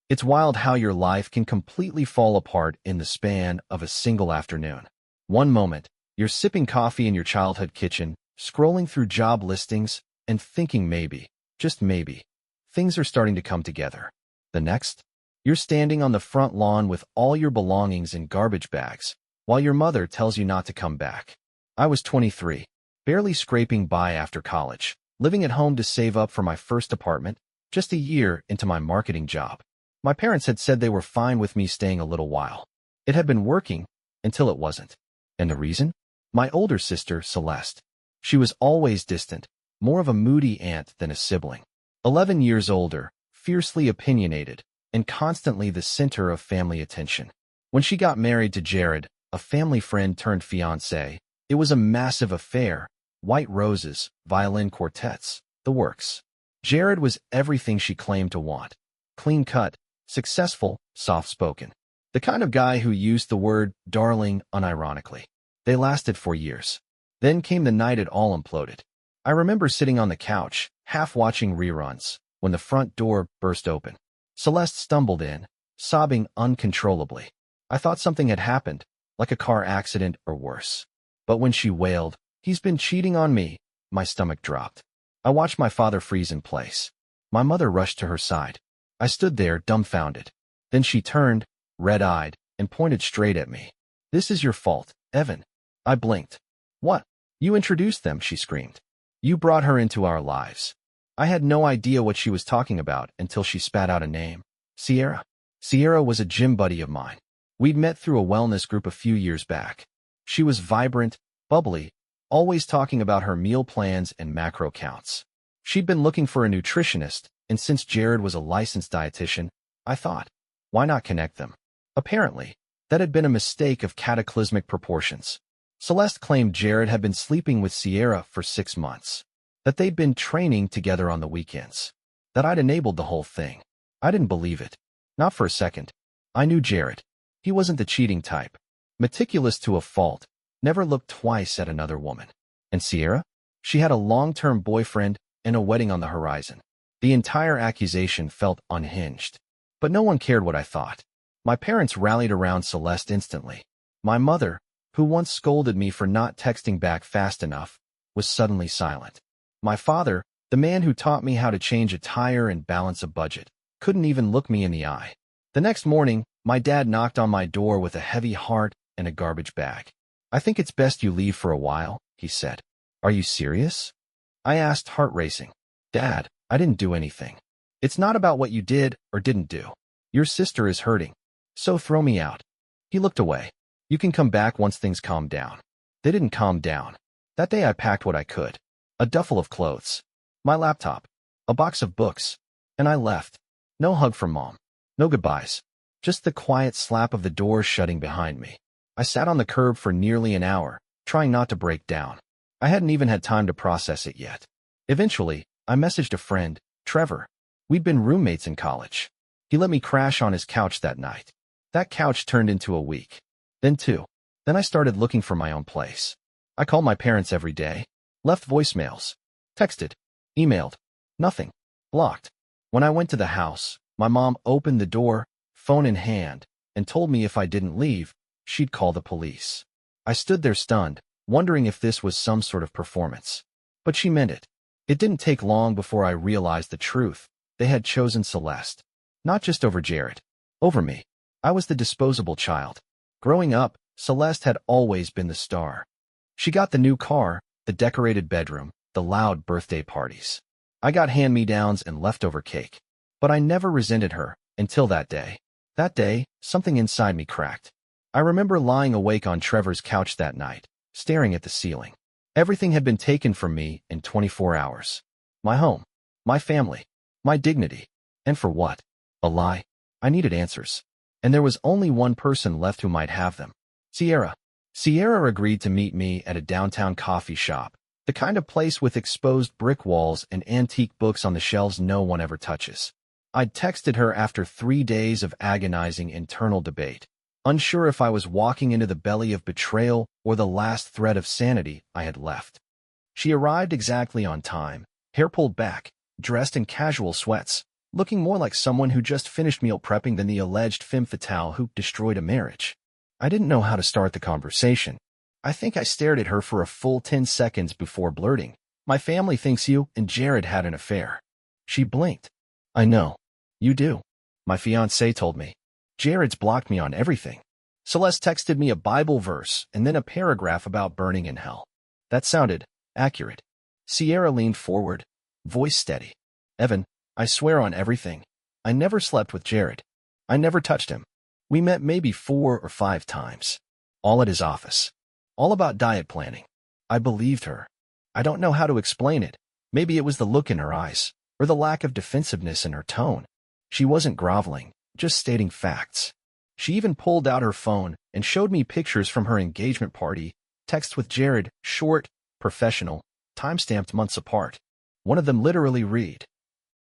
It's wild how your life can completely fall apart in the span of a single afternoon. One moment, you're sipping coffee in your childhood kitchen, scrolling through job listings, and thinking maybe, just maybe, things are starting to come together. The next, you're standing on the front lawn with all your belongings in garbage bags, while your mother tells you not to come back. I was 23, barely scraping by after college, living at home to save up for my first apartment, just a year into my marketing job. My parents had said they were fine with me staying a little while. It had been working until it wasn't. And the reason? My older sister, Celeste. She was always distant, more of a moody aunt than a sibling. 11 years older, fiercely opinionated, and constantly the center of family attention. When she got married to Jared, a family friend turned fiancé, it was a massive affair. White roses, violin quartets, the works. Jared was everything she claimed to want. Clean-cut, successful, soft-spoken. The kind of guy who used the word darling unironically. They lasted for years. Then came the night it all imploded. I remember sitting on the couch, half watching reruns, when the front door burst open. Celeste stumbled in, sobbing uncontrollably. I thought something had happened, like a car accident or worse. But when she wailed, "He's been cheating on me," my stomach dropped. I watched my father freeze in place. My mother rushed to her side. I stood there, dumbfounded. Then she turned, red-eyed, and pointed straight at me. "This is your fault, Evan." I blinked. "What? You introduced them," she screamed. "You brought her into our lives." I had no idea what she was talking about until she spat out a name. Sierra. Sierra was a gym buddy of mine. We'd met through a wellness group a few years back. She was vibrant, bubbly, always talking about her meal plans and macro counts. She'd been looking for a nutritionist, and since Jared was a licensed dietitian, I thought, why not connect them? Apparently, that had been a mistake of cataclysmic proportions. Celeste claimed Jared had been sleeping with Sierra for 6 months, that they'd been training together on the weekends, that I'd enabled the whole thing. I didn't believe it. Not for a second. I knew Jared. He wasn't the cheating type. Meticulous to a fault, never looked twice at another woman. And Sierra? She had a long-term boyfriend and a wedding on the horizon. The entire accusation felt unhinged. But no one cared what I thought. My parents rallied around Celeste instantly. My mother, who once scolded me for not texting back fast enough, was suddenly silent. My father, the man who taught me how to change a tire and balance a budget, couldn't even look me in the eye. The next morning, my dad knocked on my door with a heavy heart and a garbage bag. "I think it's best you leave for a while," he said. "Are you serious?" I asked, heart racing. "Dad, I didn't do anything." "It's not about what you did or didn't do. Your sister is hurting. So throw me out." He looked away. "You can come back once things calm down." They didn't calm down. That day I packed what I could. A duffel of clothes, my laptop, a box of books, and I left. No hug from Mom. No goodbyes. Just the quiet slap of the door shutting behind me. I sat on the curb for nearly an hour, trying not to break down. I hadn't even had time to process it yet. Eventually, I messaged a friend, Trevor. We'd been roommates in college. He let me crash on his couch that night. That couch turned into a week. Then 2. Then I started looking for my own place. I called my parents every day, left voicemails, texted, emailed. Nothing. Blocked. When I went to the house, my mom opened the door, phone in hand, and told me if I didn't leave, she'd call the police. I stood there stunned, wondering if this was some sort of performance. But she meant it. It didn't take long before I realized the truth. They had chosen Celeste. Not just over Jared. Over me. I was the disposable child. Growing up, Celeste had always been the star. She got the new car, the decorated bedroom, the loud birthday parties. I got hand-me-downs and leftover cake. But I never resented her, until that day. That day, something inside me cracked. I remember lying awake on Trevor's couch that night, staring at the ceiling. Everything had been taken from me in 24 hours. My home, my family, my dignity. And for what? A lie? I needed answers. And there was only one person left who might have them. Sierra. Sierra agreed to meet me at a downtown coffee shop, the kind of place with exposed brick walls and antique books on the shelves no one ever touches. I'd texted her after 3 days of agonizing internal debate, unsure if I was walking into the belly of betrayal or the last thread of sanity I had left. She arrived exactly on time, hair pulled back, dressed in casual sweats, looking more like someone who just finished meal prepping than the alleged femme fatale who destroyed a marriage. I didn't know how to start the conversation. I think I stared at her for a full 10 seconds before blurting, "My family thinks you and Jared had an affair." She blinked. "I know. You do. My fiancé told me. Jared's blocked me on everything." Celeste texted me a Bible verse and then a paragraph about burning in hell. That sounded accurate. Sierra leaned forward, voice steady. "Evan, I swear on everything. I never slept with Jared. I never touched him. We met maybe 4 or 5 times. All at his office. All about diet planning." I believed her. I don't know how to explain it. Maybe it was the look in her eyes, or the lack of defensiveness in her tone. She wasn't groveling, just stating facts. She even pulled out her phone and showed me pictures from her engagement party, texts with Jared, short, professional, time-stamped months apart. One of them literally read,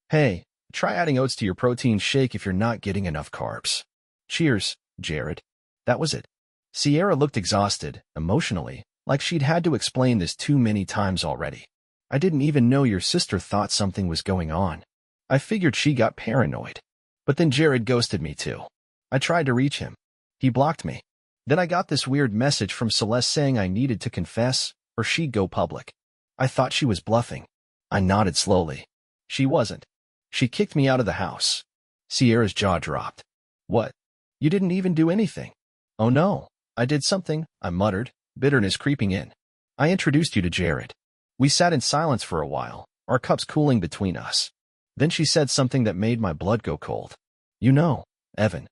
"Hey, try adding oats to your protein shake if you're not getting enough carbs. Cheers, Jared." That was it. Sierra looked exhausted, emotionally, like she'd had to explain this too many times already. "I didn't even know your sister thought something was going on. I figured she got paranoid. But then Jared ghosted me too. I tried to reach him. He blocked me. Then I got this weird message from Celeste saying I needed to confess or she'd go public. I thought she was bluffing." I nodded slowly. She wasn't. "She kicked me out of the house." Sierra's jaw dropped. "What? You didn't even do anything?" "Oh no, I did something," I muttered, bitterness creeping in. "I introduced you to Jared. We sat in silence for a while, our cups cooling between us. Then she said something that made my blood go cold. You know, Evan.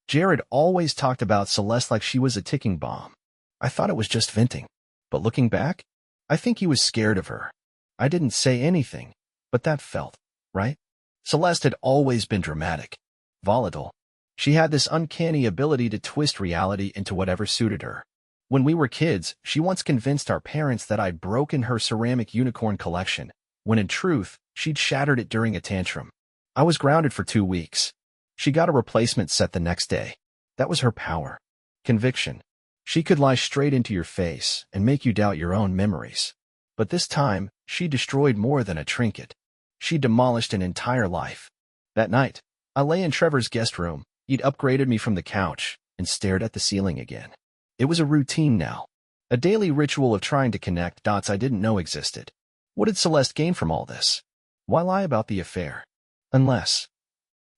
Jared always talked about Celeste like she was a ticking bomb. I thought it was just venting. But looking back, I think he was scared of her. I didn't say anything, but that felt right. Celeste had always been dramatic, volatile. She had this uncanny ability to twist reality into whatever suited her. When we were kids, she once convinced our parents that I'd broken her ceramic unicorn collection, when in truth, she'd shattered it during a tantrum. I was grounded for 2 weeks. She got a replacement set the next day. That was her power. Conviction. She could lie straight into your face and make you doubt your own memories. But this time, she destroyed more than a trinket. She demolished an entire life. That night, I lay in Trevor's guest room. He'd upgraded me from the couch and stared at the ceiling again. It was a routine now. A daily ritual of trying to connect dots I didn't know existed. What did Celeste gain from all this? Why lie about the affair? Unless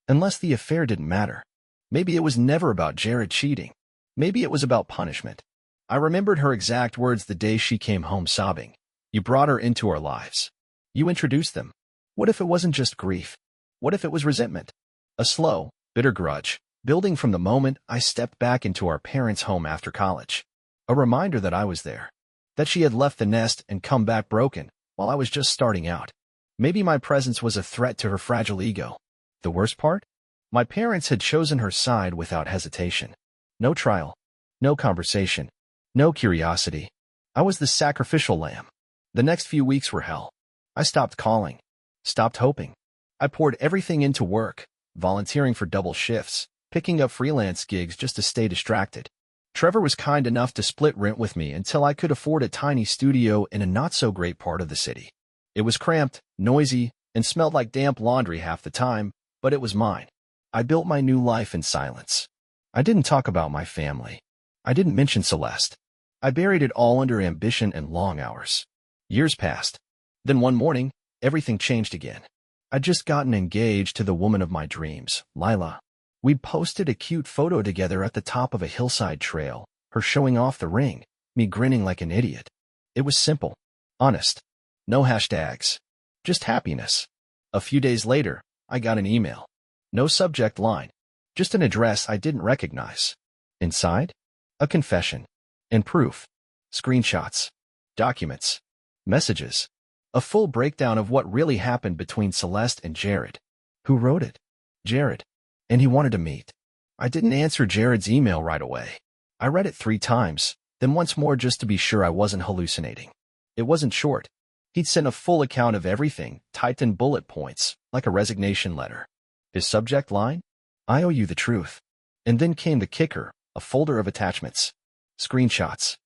the affair didn't matter. Maybe it was never about Jared cheating. Maybe it was about punishment. I remembered her exact words the day she came home sobbing. "You brought her into our lives. You introduced them." What if it wasn't just grief? What if it was resentment? A slow, bitter grudge, building from the moment I stepped back into our parents' home after college. A reminder that I was there. That she had left the nest and come back broken, while I was just starting out. Maybe my presence was a threat to her fragile ego. The worst part? My parents had chosen her side without hesitation. No trial. No conversation. No curiosity. I was the sacrificial lamb. The next few weeks were hell. I stopped calling. Stopped hoping. I poured everything into work, volunteering for double shifts, picking up freelance gigs just to stay distracted. Trevor was kind enough to split rent with me until I could afford a tiny studio in a not-so-great part of the city. It was cramped, noisy, and smelled like damp laundry half the time, but it was mine. I built my new life in silence. I didn't talk about my family. I didn't mention Celeste. I buried it all under ambition and long hours. Years passed. Then one morning, everything changed again. I'd just gotten engaged to the woman of my dreams, Lila. We'd posted a cute photo together at the top of a hillside trail, her showing off the ring, me grinning like an idiot. It was simple, honest. No hashtags. Just happiness. A few days later, I got an email. No subject line. Just an address I didn't recognize. Inside? A confession. And proof. Screenshots. Documents. Messages. A full breakdown of what really happened between Celeste and Jared. Who wrote it? Jared. And he wanted to meet. I didn't answer Jared's email right away. I read it 3 times, then once more just to be sure I wasn't hallucinating. It wasn't short. He'd sent a full account of everything, typed in bullet points, like a resignation letter. His subject line? I owe you the truth. And then came the kicker, a folder of attachments. Screenshots.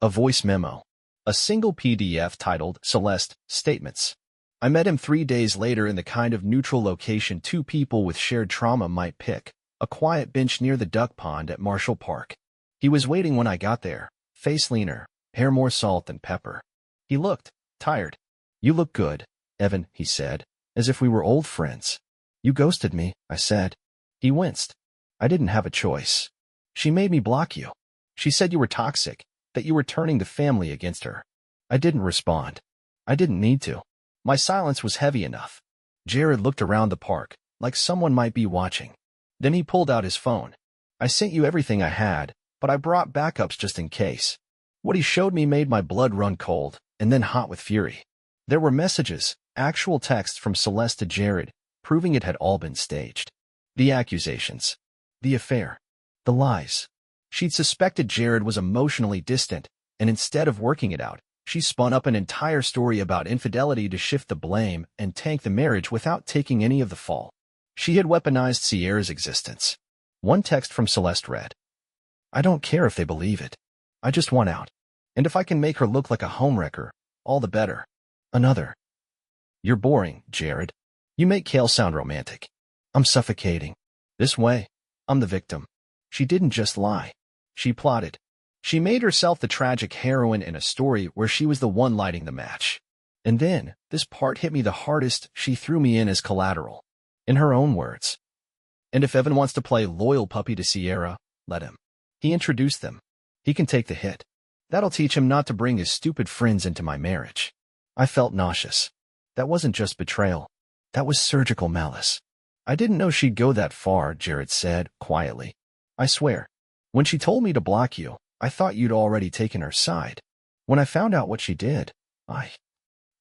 A voice memo. A single PDF titled Celeste Statements. I met him 3 days later in the kind of neutral location two people with shared trauma might pick, a quiet bench near the duck pond at Marshall Park. He was waiting when I got there, face leaner, hair more salt than pepper. He looked tired. "You look good, Evan," he said, as if we were old friends. "You ghosted me," I said. He winced. "I didn't have a choice. She made me block you. She said you were toxic, that you were turning the family against her." I didn't respond. I didn't need to. My silence was heavy enough. Jared looked around the park, like someone might be watching. Then he pulled out his phone. "I sent you everything I had, but I brought backups just in case." What he showed me made my blood run cold, and then hot with fury. There were messages, actual texts from Celeste to Jared, proving it had all been staged. The accusations. The affair. The lies. She'd suspected Jared was emotionally distant, and instead of working it out, she spun up an entire story about infidelity to shift the blame and tank the marriage without taking any of the fall. She had weaponized Sierra's existence. One text from Celeste read, "I don't care if they believe it. I just want out. And if I can make her look like a homewrecker, all the better." Another, "You're boring, Jared. You make Kale sound romantic. I'm suffocating. This way, I'm the victim." She didn't just lie. She plotted. She made herself the tragic heroine in a story where she was the one lighting the match. And then, this part hit me the hardest, she threw me in as collateral. In her own words. "And if Evan wants to play loyal puppy to Sierra, let him. He introduced them. He can take the hit. That'll teach him not to bring his stupid friends into my marriage." I felt nauseous. That wasn't just betrayal. That was surgical malice. "I didn't know she'd go that far," Jared said, quietly. "I swear. When she told me to block you, I thought you'd already taken her side. When I found out what she did, I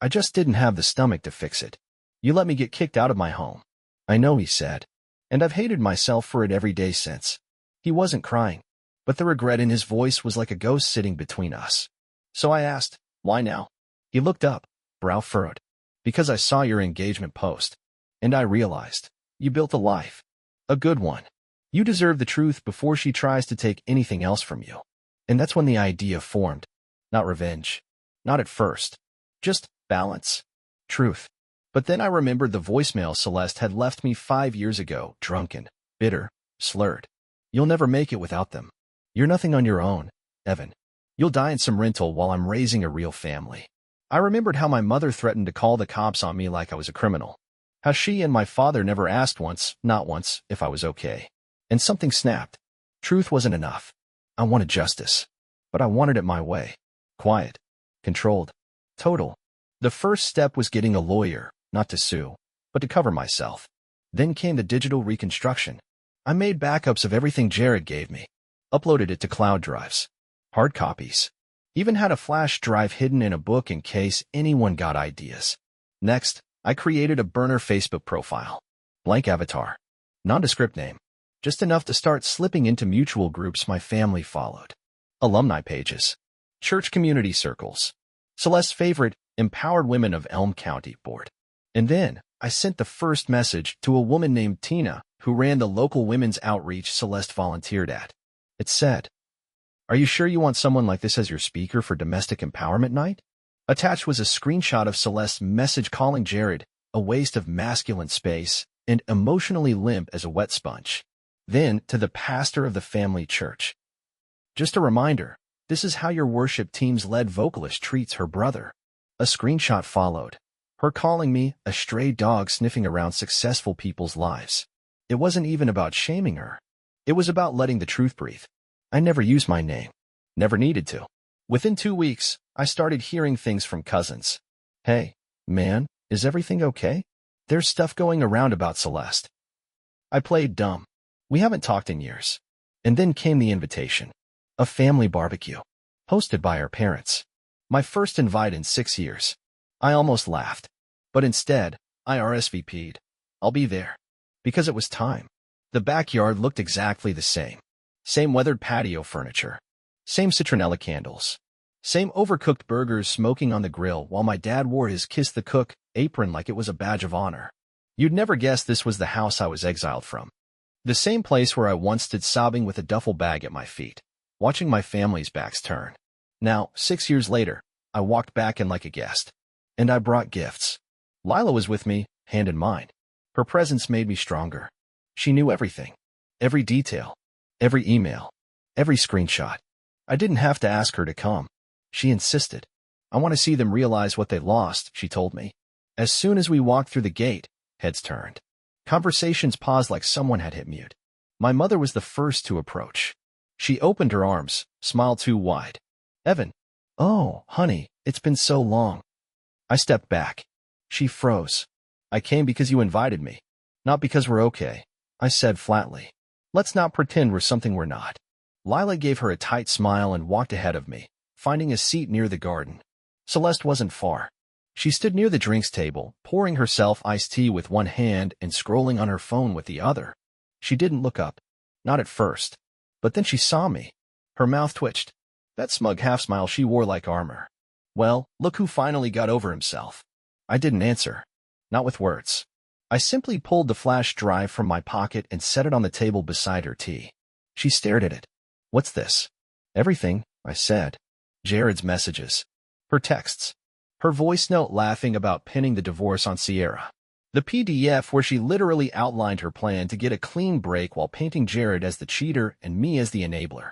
just didn't have the stomach to fix it. You let me get kicked out of my home." "I know," he said. "And I've hated myself for it every day since." He wasn't crying, but the regret in his voice was like a ghost sitting between us. So I asked, "Why now?" He looked up, brow furrowed. "Because I saw your engagement post. And I realized, you built a life. A good one. You deserve the truth before she tries to take anything else from you." And that's when the idea formed. Not revenge. Not at first. Just balance. Truth. But then I remembered the voicemail Celeste had left me 5 years ago, drunken, bitter, slurred. "You'll never make it without them. You're nothing on your own, Evan. You'll die in some rental while I'm raising a real family." I remembered how my mother threatened to call the cops on me like I was a criminal. How she and my father never asked once, not once, if I was okay. And something snapped. Truth wasn't enough. I wanted justice. But I wanted it my way. Quiet. Controlled. Total. The first step was getting a lawyer, not to sue, but to cover myself. Then came the digital reconstruction. I made backups of everything Jared gave me. Uploaded it to cloud drives. Hard copies. Even had a flash drive hidden in a book in case anyone got ideas. Next, I created a burner Facebook profile. Blank avatar. Nondescript name. Just enough to start slipping into mutual groups my family followed. Alumni pages. Church community circles. Celeste's favorite, Empowered Women of Elm County board. And then, I sent the first message to a woman named Tina, who ran the local women's outreach Celeste volunteered at. It said, "Are you sure you want someone like this as your speaker for Domestic Empowerment Night?" Attached was a screenshot of Celeste's message calling Jared a waste of masculine space and emotionally limp as a wet sponge. Then, to the pastor of the family church. "Just a reminder, this is how your worship team's lead vocalist treats her brother." A screenshot followed. Her calling me a stray dog sniffing around successful people's lives. It wasn't even about shaming her. It was about letting the truth breathe. I never used my name. Never needed to. Within 2 weeks, I started hearing things from cousins. "Hey, man, is everything okay? There's stuff going around about Celeste." I played dumb. We haven't talked in years. And then came the invitation. A family barbecue. Hosted by our parents. My first invite in 6 years. I almost laughed. But instead, I RSVP'd. I'll be there. Because it was time. The backyard looked exactly the same. Same weathered patio furniture. Same citronella candles. Same overcooked burgers smoking on the grill while my dad wore his Kiss the Cook apron like it was a badge of honor. You'd never guess this was the house I was exiled from. The same place where I once stood sobbing with a duffel bag at my feet, watching my family's backs turn. Now, 6 years later, I walked back in like a guest. And I brought gifts. Lila was with me, hand in mine. Her presence made me stronger. She knew everything. Every detail. Every email. Every screenshot. I didn't have to ask her to come. She insisted. I want to see them realize what they lost, she told me. As soon as we walked through the gate, heads turned. Conversations paused like someone had hit mute. My mother was the first to approach. She opened her arms, smiled too wide. Evan. Oh, honey, it's been so long. I stepped back. She froze. I came because you invited me. Not because we're okay, I said flatly. Let's not pretend we're something we're not. Lila gave her a tight smile and walked ahead of me, finding a seat near the garden. Celeste wasn't far. She stood near the drinks table, pouring herself iced tea with one hand and scrolling on her phone with the other. She didn't look up. Not at first. But then she saw me. Her mouth twitched. That smug half-smile she wore like armor. Well, look who finally got over himself. I didn't answer. Not with words. I simply pulled the flash drive from my pocket and set it on the table beside her tea. She stared at it. What's this? Everything, I said. Jared's messages. Her texts. Her voice note laughing about pinning the divorce on Sierra. The PDF where she literally outlined her plan to get a clean break while painting Jared as the cheater and me as the enabler.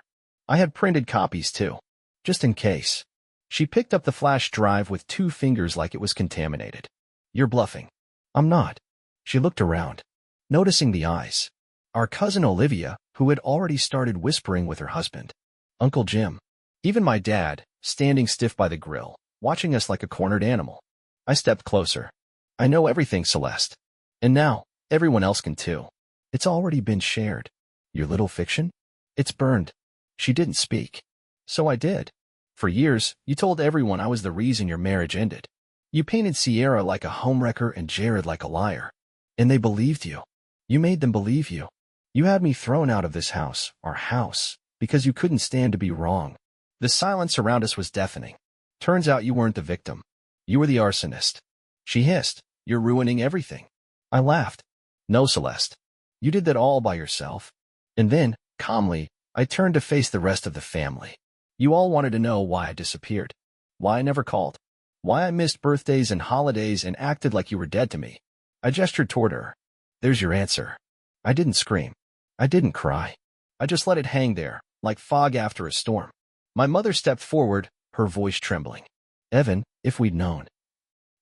I had printed copies too, just in case. She picked up the flash drive with 2 fingers like it was contaminated. You're bluffing. I'm not. She looked around, noticing the eyes. Our cousin Olivia, who had already started whispering with her husband. Uncle Jim. Even my dad, standing stiff by the grill, watching us like a cornered animal. I stepped closer. I know everything, Celeste. And now, everyone else can too. It's already been shared. Your little fiction? It's burned. She didn't speak. So I did. For years, you told everyone I was the reason your marriage ended. You painted Sierra like a homewrecker and Jared like a liar. And they believed you. You made them believe you. You had me thrown out of this house, our house, because you couldn't stand to be wrong. The silence around us was deafening. Turns out you weren't the victim. You were the arsonist. She hissed. You're ruining everything. I laughed. No, Celeste. You did that all by yourself. And then, calmly, I turned to face the rest of the family. You all wanted to know why I disappeared. Why I never called. Why I missed birthdays and holidays and acted like you were dead to me. I gestured toward her. There's your answer. I didn't scream. I didn't cry. I just let it hang there, like fog after a storm. My mother stepped forward, her voice trembling. Evan, if we'd known.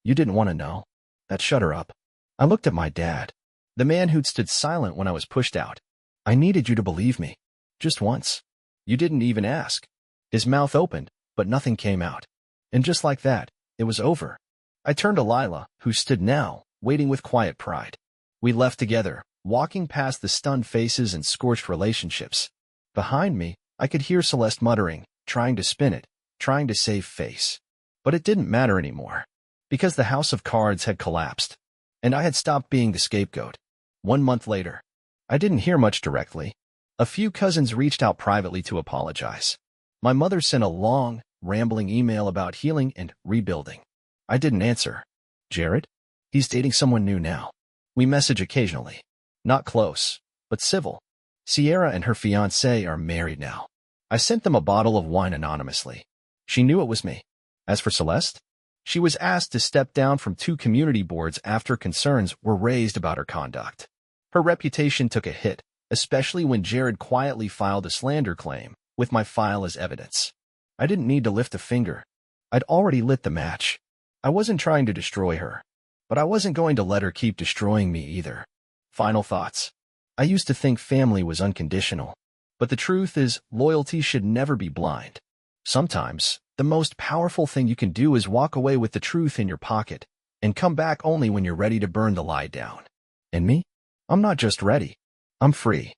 You didn't want to know. That shut her up. I looked at my dad, the man who'd stood silent when I was pushed out. I needed you to believe me. Just once. You didn't even ask. His mouth opened, but nothing came out. And just like that, it was over. I turned to Lila, who stood now, waiting with quiet pride. We left together, walking past the stunned faces and scorched relationships. Behind me, I could hear Celeste muttering, trying to spin it, trying to save face. But it didn't matter anymore. Because the house of cards had collapsed. And I had stopped being the scapegoat. 1 month later. I didn't hear much directly. A few cousins reached out privately to apologize. My mother sent a long, rambling email about healing and rebuilding. I didn't answer. Jared? He's dating someone new now. We message occasionally. Not close, but civil. Sierra and her fiancé are married now. I sent them a bottle of wine anonymously. She knew it was me. As for Celeste, she was asked to step down from 2 community boards after concerns were raised about her conduct. Her reputation took a hit, especially when Jared quietly filed a slander claim, with my file as evidence. I didn't need to lift a finger. I'd already lit the match. I wasn't trying to destroy her, but I wasn't going to let her keep destroying me either. Final thoughts. I used to think family was unconditional, but the truth is loyalty should never be blind. Sometimes, the most powerful thing you can do is walk away with the truth in your pocket and come back only when you're ready to burn the lie down. And me? I'm not just ready. I'm free.